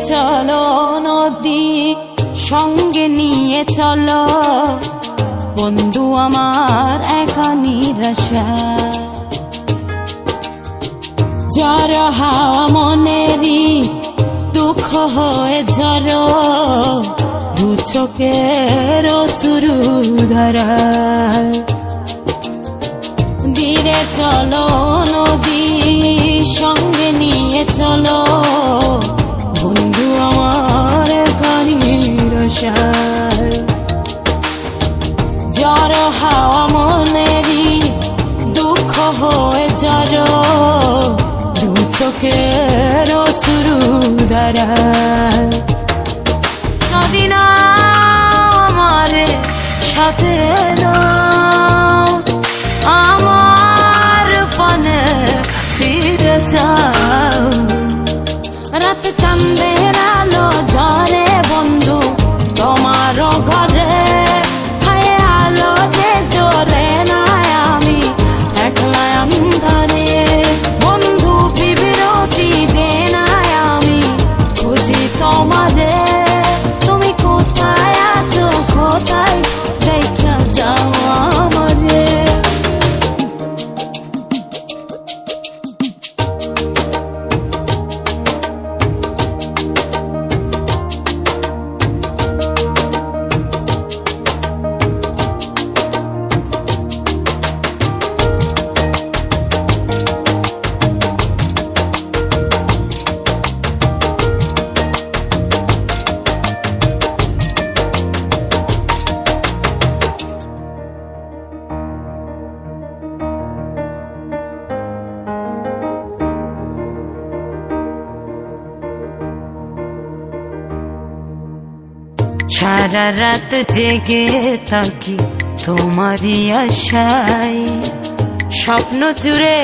চলো নদী সঙ্গে নিয়ে চলো বন্ধু আমার একা নিরাশা জ্বর হাওয়া মনেরই দুঃখ হয়ে ঝরো দু চোখের শুরু ধরা ধীরে চলো নদী সঙ্গে নিয়ে চলো বন্ধু আমার একা নিরাশা জ্বর হাওয়া মনেরই দুঃখ হয়ে ঝরো দু চোখের শুরু ধরা নদী না আমার সাথে আমার পানে ফিরে যাও রাত চাঁদের আলো ঝরে বন্ধু তোমার ঘরে হায় আলো যে জ্বলে না আমি একলা অন্ধকারে বন্ধু বিরতি যে না আমি খুঁজি তোমারে তুমি কোথায় আছো কোথায় দেখা যাও আমারে সারা রাত জেগে থাকি তোমারই আশায় স্বপ্ন জুড়ে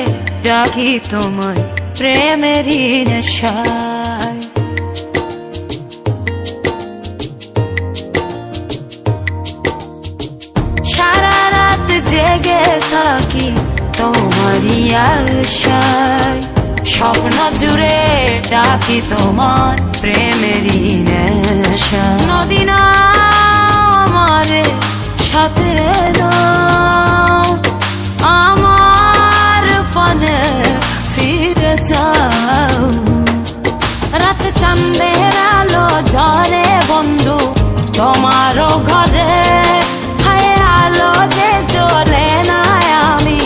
ডাকি তোমার প্রেমেরই নেশায় সারা রাত জেগে থাকি তোমারই আশায় স্বপ্ন জুড়ে ডাকি তোমার প্রেমেরই নেশা নদী না আমার সাথে আমার পানে ফিরে যাও রাত চাঁদের আলো ঝরে বন্ধু তোমার ঘরে হায় আলো যে জ্বলে না আমি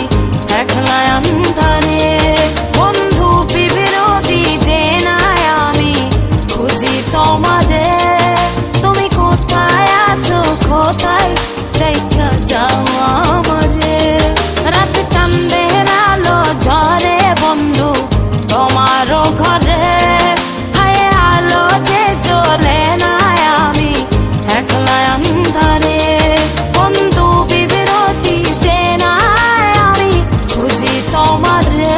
একলা অন্ধকারে বন্ধু বিরতি যে না আমি খুঁজি তোমারে তুমি কোথায় আছো কোথায় দেখা যাও আমারে রাত চাঁদের আলো ঝরে বন্ধু তোমার ঘরে হায় আলো যে জ্বলে না আমি একলা অন্ধকারে বন্ধু বিরতি যে না আমি খুঁজি তোমারে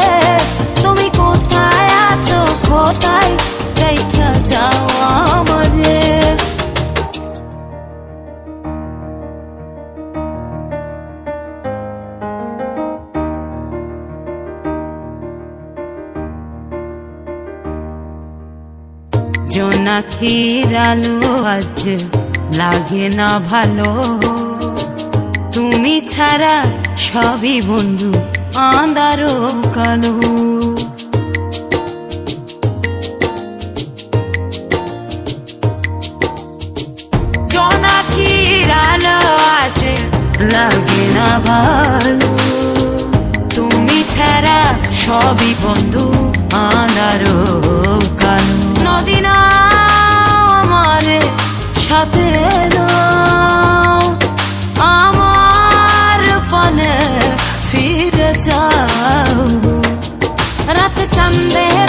তুমি কোথায় আছো কোথায় দেখা যাও আমারে জোনাকির আলো আজ লাগে না ভালো তুমি ছাড়া সবই বন্ধু আঁধারো কালো জোনাকির আলো আজ লাগে না ভালো তুমি ছাড়া সবই বন্ধু আঁধারো কালো নদী না আমার সাথে আমার পানে ফিরে যাও রাত চাঁদের